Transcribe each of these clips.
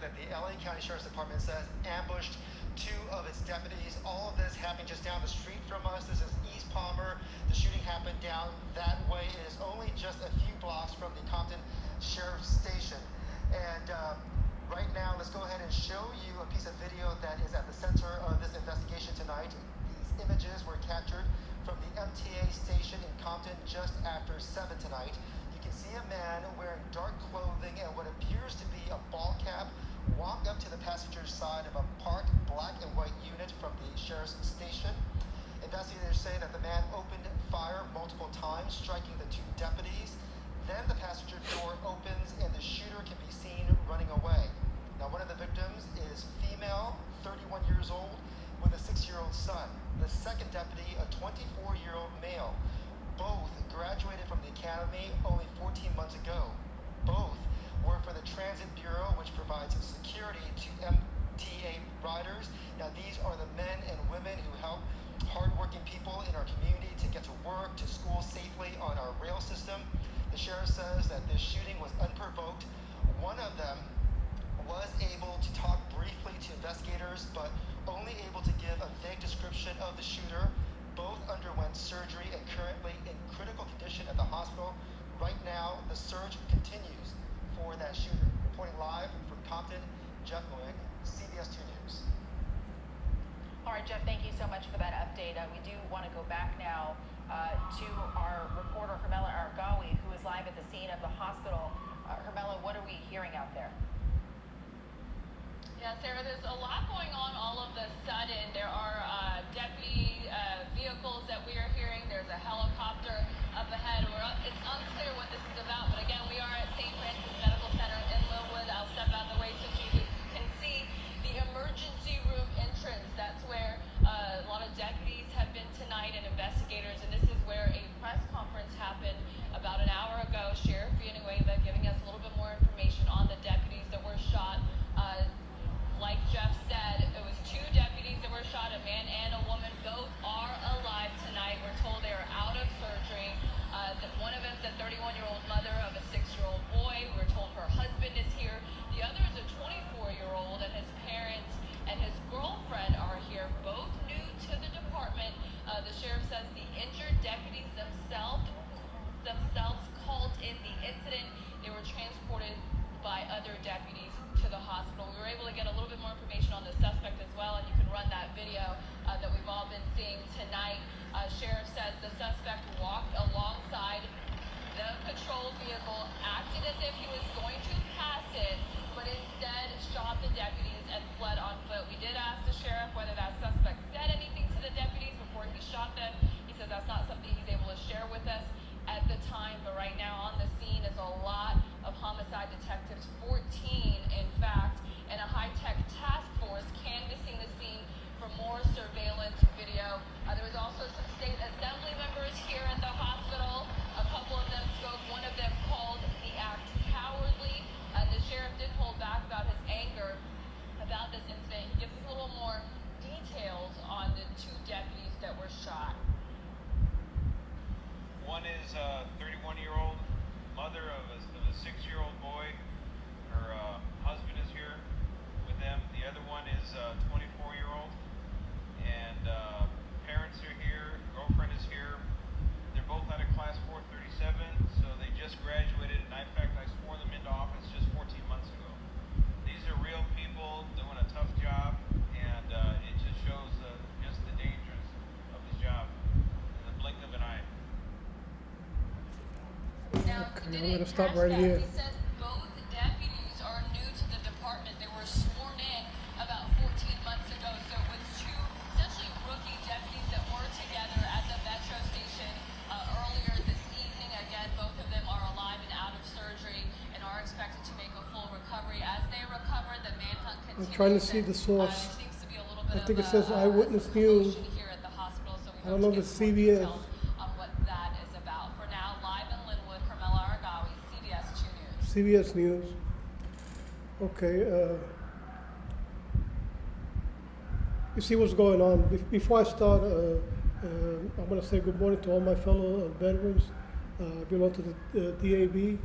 that the LA County Sheriff's Department says ambushed two of its deputies. All of this happening just down the street from us. This is East Palmer. The shooting happened down that way. It is only just a few blocks from the Compton Sheriff's Station. And right now, let's go ahead and show you a piece of video that is at the center of this investigation tonight. These images were captured from the MTA station in Compton just after 7 tonight. You can see a man wearing dark clothing and what appears to be a ball cap walk up to the passenger side of a parked black and white unit from the sheriff's station. Investigators say that the man opened fire multiple times, striking the two deputies. Then the passenger door opens and the shooter can be seen running away. Now, one of the victims is female, 31 years old, with a 6-year-old son. The second deputy, a 24-year-old male. Both graduated from the academy only 14 months ago. Both work for the Transit Bureau, which provides security to MTA riders. Now, these are the men and women who help hardworking people in our community to get to work, to school safely on our rail system. The sheriff says that this shooting was unprovoked. One of them was able to talk briefly to investigators, but only able to give a vague description of the shooter. Both underwent surgery and currently in critical condition at the hospital. Right now, the search continues for that shooter. Reporting live from Compton, Jeff Moig, CBS 2 News. All right, Jeff, thank you so much for that update. We do want to go back now to our reporter, Hermela Aragawi, who is live at the scene of the hospital. Hermela, what are we hearing out there? Yeah, Sarah, there's a lot going on all of a sudden. There are deputy vehicles that we are hearing. There's a helicopter up ahead. It's unclear what this is about, but again, we are at St. Francis Medical Center in Linwood. I'll step out of the way so you can see the emergency room entrance. That's where a lot of deputies have been tonight and investigators, and this is where a press conference happened about an hour ago. Sheriff Villanueva giving us a little bit more information on the deputies that were shot. Like Jeff said, it was 2 deputies that were shot, a man and a woman. Both are alive tonight. We're told they are out of surgery. One of them is a 31-year-old mother of a 6-year-old boy. We're told her husband is here. The other is a 24-year-old, and his parents and his girlfriend are here, both new to the department. The sheriff says the injured deputies themselves called in the incident. They were transported by other deputies to the hospital. We were able to get a little bit more information on the suspect as well, and you can run that video that we've all been seeing tonight. Sheriff says the suspect walked alongside the patrol vehicle, acted as if he was going to pass it, but instead shot the deputies and fled on foot. We did ask the sheriff whether that suspect said anything to the deputies before he shot them. He says that's not something he's able to share with us at the time, but right now on the scene is a lot of homicide detectives, 14 in fact, and a high-tech task force canvassing the scene for more surveillance video. There was also some state assembly members here at the hospital. A couple of them spoke. One of them called the act cowardly. The sheriff did hold back about his anger about this incident. He gives us a little more details on the 2 deputies that were shot. One is a 31-year-old mother of a 6-year-old boy. Her husband is here with them. The other one is a 24-year-old, and parents are here. Girlfriend is here. They're both out of class 437, so they just graduated. And in fact, I swore them into office just 14 months ago. These are real people doing a tough job, and it just shows just the dangers of this job in the blink of an eye. Now, Okay, I'm going to stop right here. He said both deputies are new to the department. They were sworn in about 14 months ago. So it was 2 essentially rookie deputies that were together at the Metro station earlier this evening. Again, both of them are alive and out of surgery and are expected to make a full recovery. As they recover, the manhunt continues. I'm trying to see the source. There seems to be a little bit I think of it says Eyewitness News. here at the hospital, so we I don't know if hope to it's get more CBS. details on what that is about. For now, live in Linwood, Hermela Aragawi, CBS 2 News. CBS News. Okay. You see what's going on. Before I start, I'm going to say good morning to all my fellow veterans. I belong to the DAB.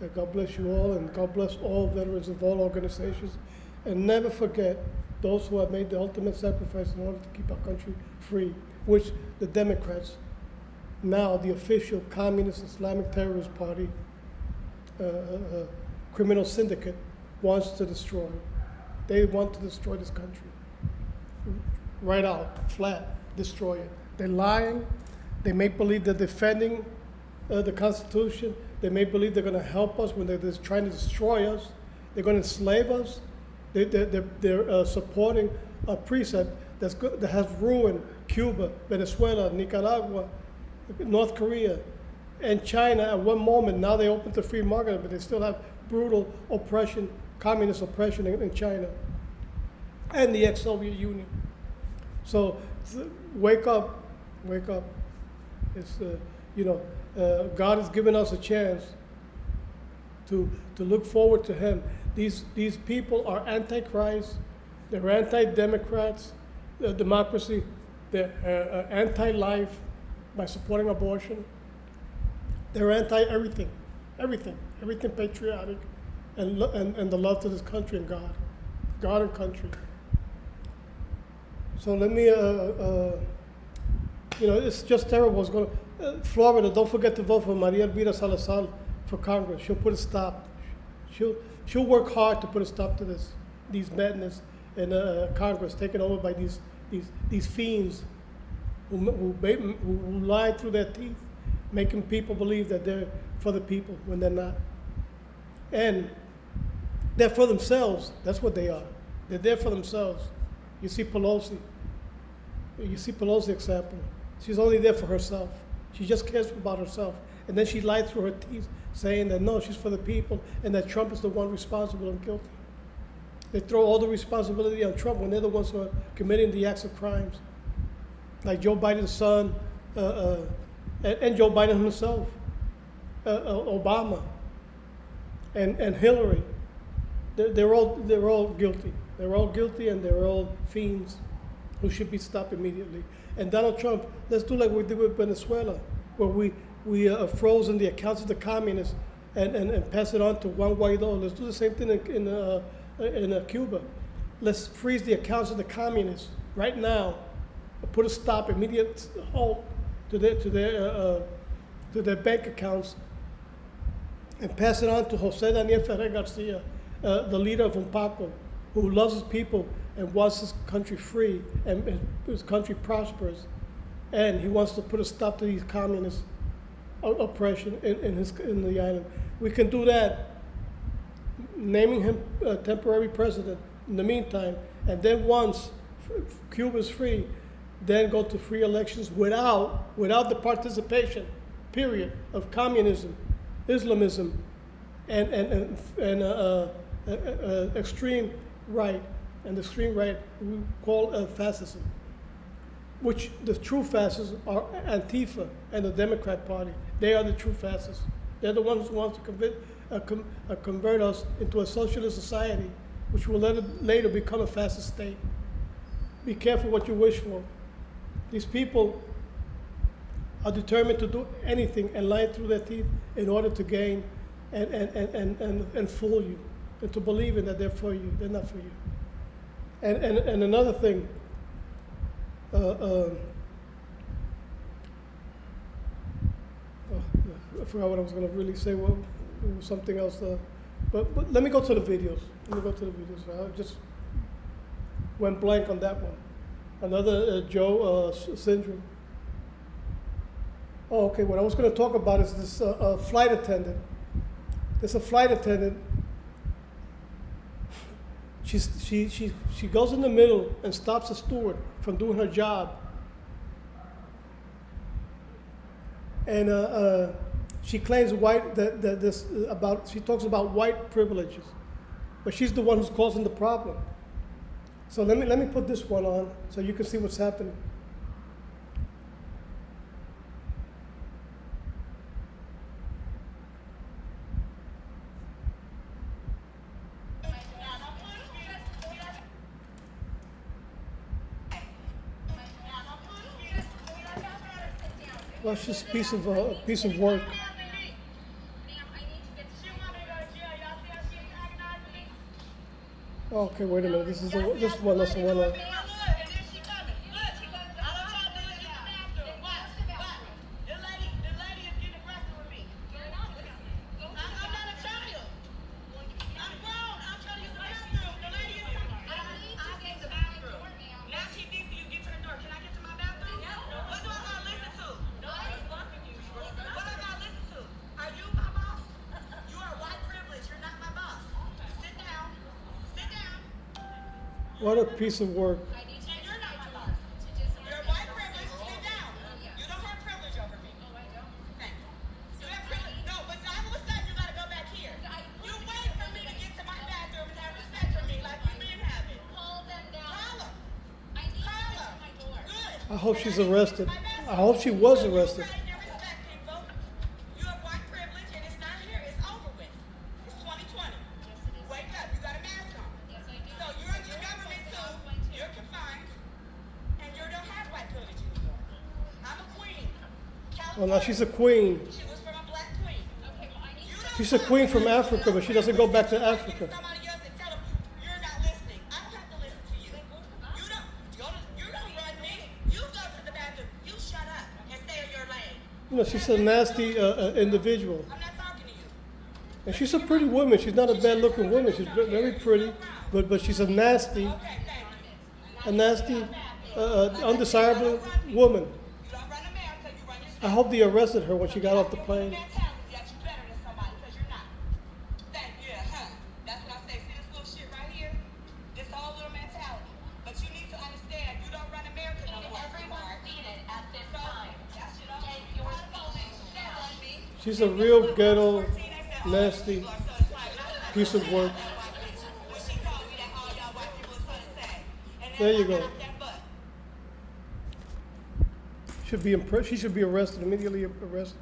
God bless you all, and God bless all veterans of all organizations. And never forget those who have made the ultimate sacrifice in order to keep our country free, which the Democrats, now the official communist Islamic terrorist party, criminal syndicate, wants to destroy. They want to destroy this country. Right out, flat, destroy it. They're lying. They make believe they're defending the Constitution. They make believe they're going to help us when they're just trying to destroy us. They're going to enslave us. They're supporting a precept that has ruined Cuba, Venezuela, Nicaragua, North Korea, and China at one moment. Now they open the free market, but they still have brutal oppression, communist oppression in China and the ex-Soviet Union. So wake up, wake up. It's, God has given us a chance to look forward to Him. These people are anti-Christ, they're anti-democrats, democracy, they're anti-life by supporting abortion. They're anti-everything, everything patriotic, and the love to this country and God and country. So let me, it's just terrible. It's going to, Florida, don't forget to vote for Maria Elvira Salazar for Congress. She'll put a stop. She'll work hard to put a stop to these madness in Congress, taken over by these fiends who lie through their teeth, making people believe that they're for the people when they're not. And they're for themselves. That's what they are. They're there for themselves. You see Pelosi. You see Pelosi's example. She's only there for herself. She just cares about herself. And then she lied through her teeth, saying that no, she's for the people, and that Trump is the one responsible and guilty. They throw all the responsibility on Trump when they're the ones who are committing the acts of crimes. Like Joe Biden's son, and Joe Biden himself, Obama, and Hillary. They're all guilty. They're all guilty, and they're all fiends who should be stopped immediately. And Donald Trump, let's do like we did with Venezuela, where we frozen the accounts of the communists and pass it on to Juan Guaido. Let's do the same thing in Cuba. Let's freeze the accounts of the communists right now, put a stop, immediate halt to their bank accounts, and pass it on to Jose Daniel Ferrer Garcia, the leader of UNPACO, who loves his people and wants his country free and his country prosperous, and he wants to put a stop to these communist oppression in the island. We can do that, naming him temporary president in the meantime, and then once Cuba's free, then go to free elections without the participation, period, of communism, Islamism, and extreme right, and the extreme right we call fascism, which the true fascists are Antifa and the Democrat Party. They are the true fascists. They're the ones who want to convert us into a socialist society, which will later become a fascist state. Be careful what you wish for. These people are determined to do anything and lie through their teeth in order to gain and fool you, and to believe in that they're for you. They're not for you. And another thing, I forgot what I was going to really say. Well, it was something else. But let me go to the videos. I just went blank on that one. Another Joe syndrome. Oh, okay. What I was going to talk about is this flight attendant. There's a flight attendant. She goes in the middle and stops a steward from doing her job. And she claims she talks about white privileges, but she's the one who's causing the problem. So let me put this one on so you can see what's happening. Well, it's just a piece of work. Okay, wait a minute. This is one. That's the one. Look, and then she coming. Look, all I'm trying to do is get the bathroom. Watch. The lady is getting aggressive with me. I'm not a child. I'm grown. I'm trying to use the bathroom. The lady is coming. I need the bathroom. Now she needs you to get to the door. Can I get to my bathroom? What do I gotta listen to? What do I gotta listen to? Are you my boss? You are white privilege. You're not my boss. Sit down. Sit down. What a piece of work. And you're not my boss. You're white privilege. Sit down. You don't have privilege over me. Thank you. You have privilege. No, but all of a sudden you gotta go back here. You wait for me to get to my bathroom and have respect for me like you been having. Call them down. Call them. Call them. Good. I hope she's arrested. I hope she was arrested. You have white privilege and it's not here. It's over with. It's 2020. Wake up. You got a mask on. So you're in the government too. You're confined. And you don't have white privilege anymore. I'm a queen. Oh, now she's a queen. She was from a black queen. She's a queen from Africa, but she doesn't go back to Africa. Somebody else and tell them you're not listening. I don't have to listen to you. You don't run me. You go to the bathroom. You shut up and stay in your lane. You know, she's a nasty individual. I'm not talking to you. And she's a pretty woman. She's not a bad-looking woman. She's very pretty, but she's a nasty, Okay, thank you. a nasty, undesirable woman. You don't run America. You run your I hope they arrested her when she got off the plane. mentality that you're better than somebody because you're not. Thank you. That's what I say. See this little shit right here? This whole little mentality. But you need to understand you don't run America no more. Everyone's needed at this So, time. that's your own. Take your position now. She's a real ghetto, nasty piece of work. There you go. Should be she should be arrested, immediately arrested.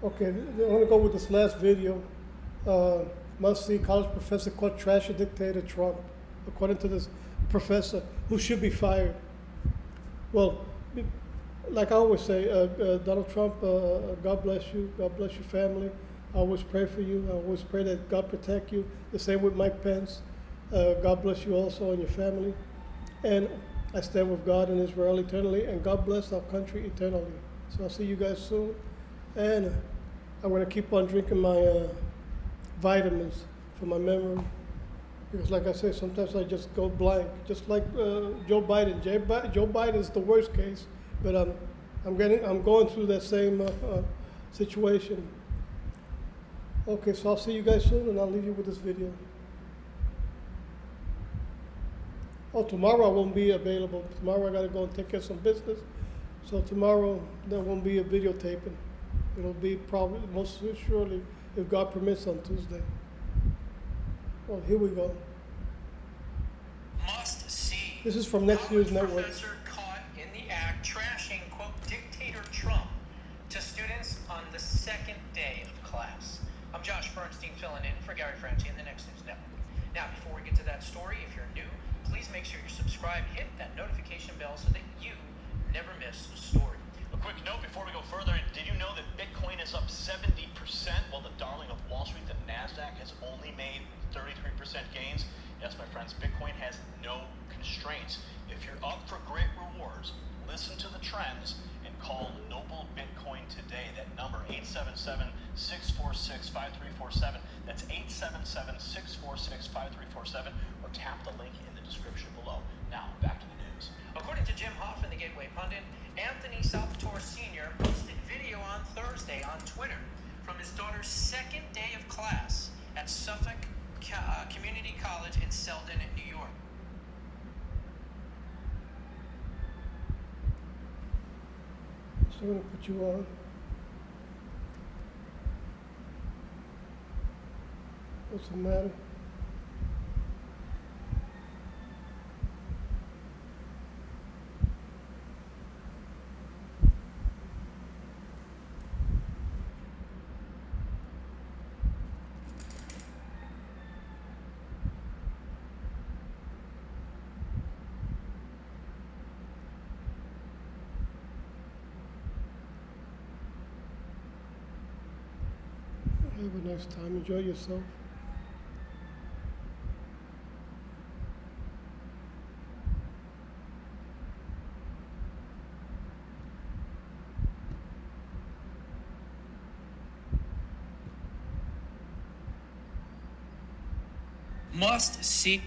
Okay, I'm gonna go with this last video. Must see college professor caught trashing dictator Trump, according to this professor, who should be fired. Well, like I always say, Donald Trump, God bless you, God bless your family. I always pray for you. I always pray that God protect you. The same with Mike Pence. God bless you also and your family. And I stand with God and Israel eternally, and God bless our country eternally. So I'll see you guys soon. And I'm going to keep on drinking my vitamins for my memory. Because like I say, sometimes I just go blank. Just like Joe Biden. Joe Biden is the worst case, but I'm going through that same situation. Okay, so I'll see you guys soon, and I'll leave you with this video. Oh, tomorrow I won't be available. Tomorrow I gotta go and take care of some business. So tomorrow there won't be a videotaping. It'll be probably, most surely, if God permits, on Tuesday. Well, here we go. Must see. This is from Next News Network. Professor caught in the act trashing, quote, dictator Trump to students on the second day of class. I'm Josh Bernstein filling in for Gary Franchi in the Next News Network. Now, before we get to that story, if you're new, please make sure you're subscribed, hit that notification bell so that you never miss a story. A quick note before we go further, did you know that Bitcoin is up 70% while the darling of Wall Street, the NASDAQ, has only made 33% gains? Yes, my friends, Bitcoin has no constraints. If you're up for great rewards, listen to the trends and call Noble Bitcoin today. That number, 877-646-5347. That's 877-646-5347, or tap the link in the description below. Now, back to the news. According to Jim Hoff in the Gateway Pundit, Anthony Salvatore Sr. posted video on Thursday on Twitter from his daughter's second day of class at Suffolk Community College in Selden, New York. So I'm gonna put you on. What's the matter? Have a nice time. Enjoy yourself. Must see.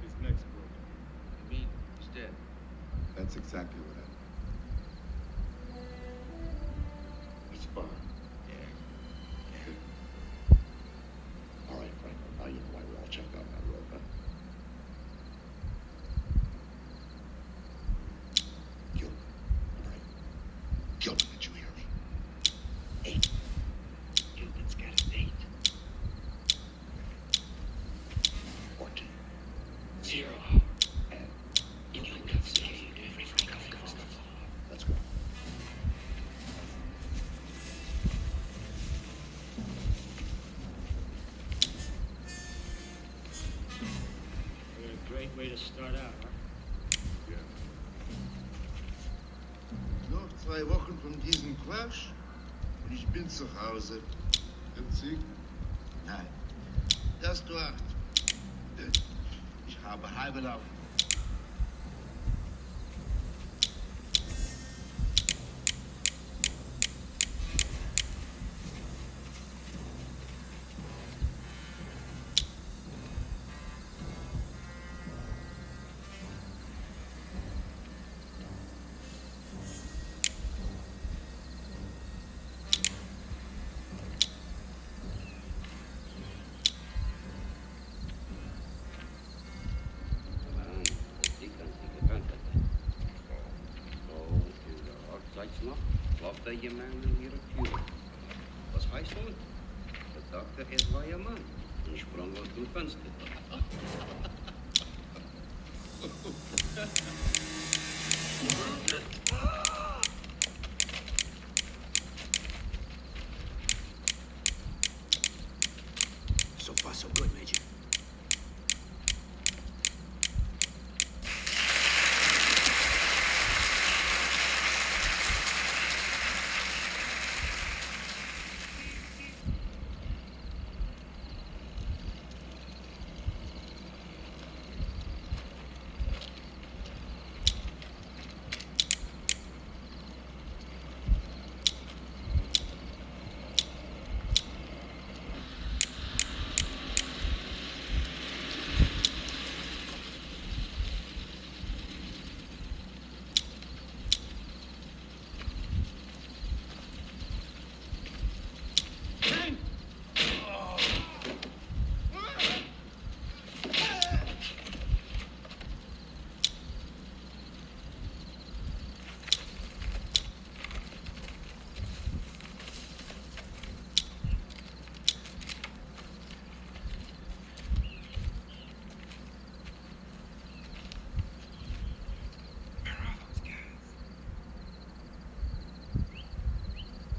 His neck's broken. You mean he's dead? That's exactly what happened. It's fine. Yeah. All right, Frank. Now you know why we're all checked out on that road, huh? Gilbert. All right. Gilbert, did you hear me? 8. Gilbert's got an 8. 14. 0. And you got saved. Let's go. What a great way to start out, huh? Yeah. Noch 2 Wochen von diesem Crash und ich bin zu Hause. Didn't see? Nein, das du 8. Ich habe halbe Laune. Glaubt er jemand in ihrer Tür? Was heißt nun? Der Doktor, es war ihr Mann und sprang aus dem Fenster. So far, so good, Major.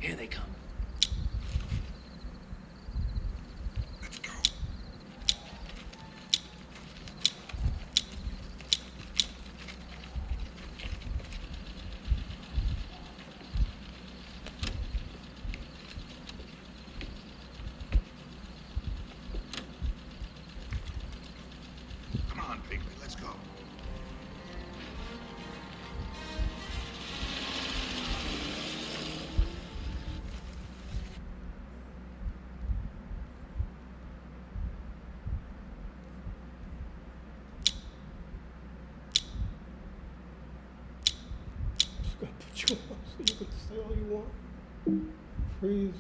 Here they come. Let's go. Come on, Pinkley, let's go. Just gonna put you on so you can say all you want. Freeze.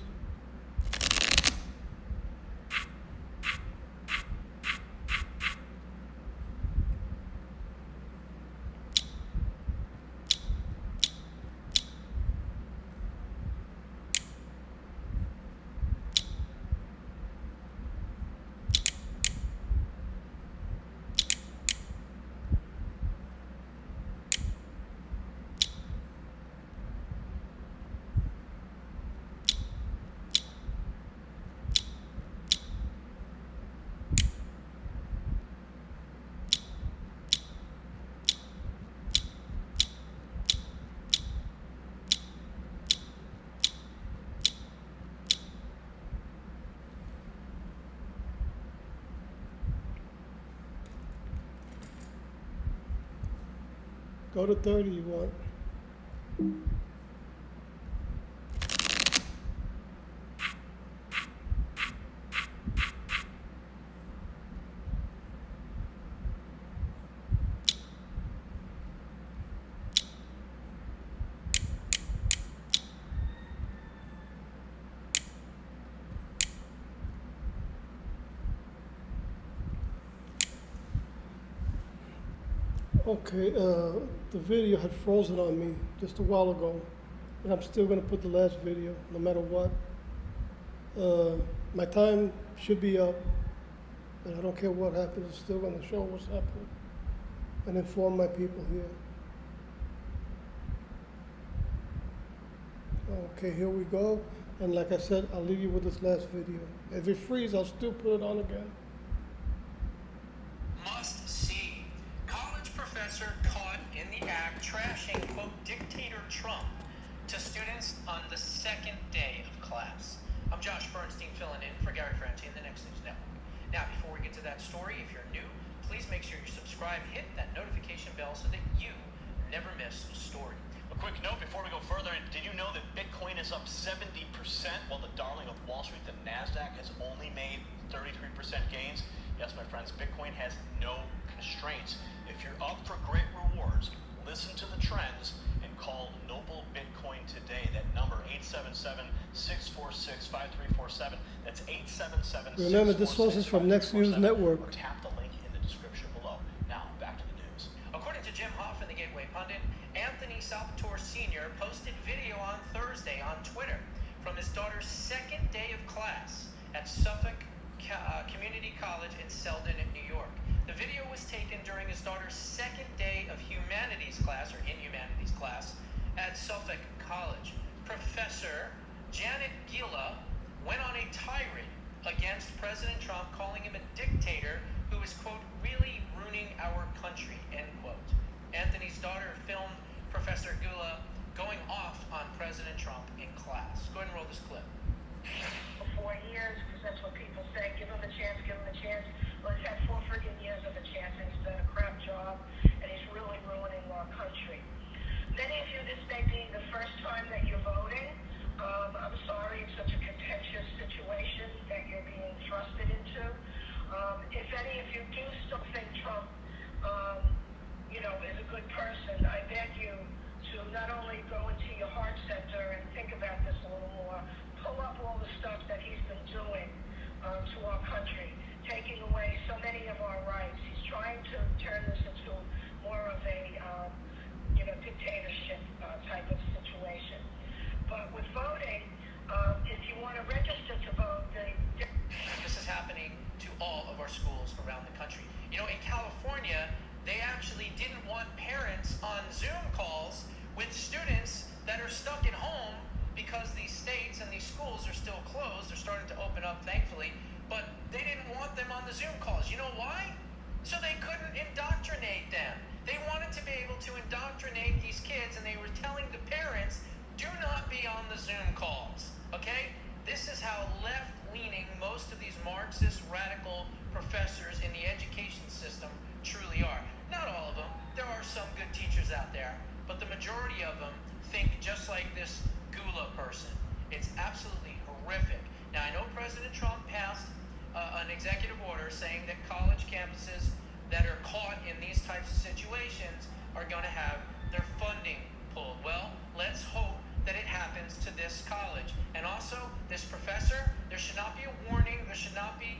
Go to 30 you want. Okay, the video had frozen on me just a while ago, and I'm still gonna put the last video, no matter what. My time should be up, but I don't care what happens, it's still gonna show what's happening and inform my people here. Okay, here we go, and like I said, I'll leave you with this last video. If it freezes, I'll still put it on again. Must see. College professor caught in the act trashing, quote, dictator Trump to students on the second day of class. I'm Josh Bernstein filling in for Gary Franchi in the Next News Network. Now, before we get to that story, if you're new, please make sure you subscribe, hit that notification bell so that you never miss a story. A quick note before we go further, did you know that Bitcoin is up 70% while the darling of Wall Street, the NASDAQ, has only made 33% gains? Yes, my friends, Bitcoin has no constraints. If you're up for great rewards, listen to the trends and call Noble Bitcoin today. That number, 877-646-5347. That's 877-646-5347. Remember, this source is from Next News Network. Or tap the link in the description below. Now, back to the news. According to Jim Hoff in the Gateway Pundit, Anthony Salvatore Sr. posted video on Thursday on Twitter from his daughter's second day of class at Suffolk Community College in Selden, New York. The video was taken during his daughter's second day of humanities class, or in humanities class, at Suffolk College. Professor Janet Gila went on a tirade against President Trump, calling him a dictator who is, quote, really ruining our country, end quote. Anthony's daughter filmed Professor Gula going off on President Trump in class. Go ahead and roll this clip. For 4 years, because that's what people say. Give him a chance, give him a chance. Well, he's had 4 friggin' years of a chance, and he's done a crap job, and he's really ruining our country. Many of you, this may be the first time that you're voting. I'm sorry, it's such a contentious situation that you're being thrusted into. If any of you do still think Trump, is a good person, I beg you to not only go into your heart center and think about this a little more, pull up all the stuff that he's been doing to our country, taking away so many of our rights. He's trying to turn this into more of a, dictatorship type of situation. But with voting, if you want to register to vote, This is happening to all of our schools around the country. In California, they actually didn't want parents on Zoom calls with students that are stuck at home because these states and these schools are still closed. They're starting to open up, thankfully, but they didn't want them on the Zoom calls. You know why? So they couldn't indoctrinate them. They wanted to be able to indoctrinate these kids, and they were telling the parents, do not be on the Zoom calls, okay? This is how left-leaning most of these Marxist radical professors in the education system truly are. Not all of them. There are some good teachers out there, but the majority of them think just like this Gula person. It's absolutely horrific. Now, I know President Trump passed an executive order saying that college campuses that are caught in these types of situations are going to have their funding pulled. Well, let's hope that it happens to this college. And also, this professor, there should not be a warning. There should not be,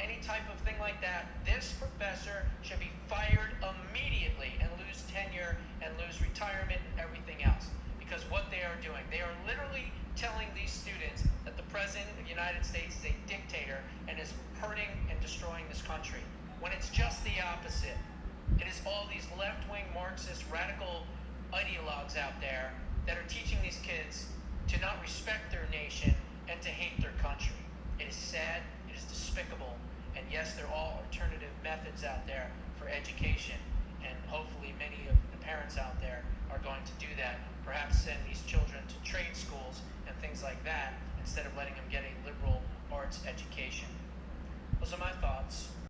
any type of thing like that. This professor should be fired immediately and lose tenure and lose retirement and everything else. Because what they are doing, they are literally telling these students that the President of the United States is a dictator and is hurting and destroying this country. When it's just the opposite. It is all these left-wing Marxist radical ideologues out there that are teaching these kids to not respect their nation and to hate their country. It is sad, it is despicable, and yes, there are all alternative methods out there for education, and hopefully many of the parents out there are going to do that, perhaps send these children to trade schools and things like that, instead of letting them get a liberal arts education. Those are my thoughts.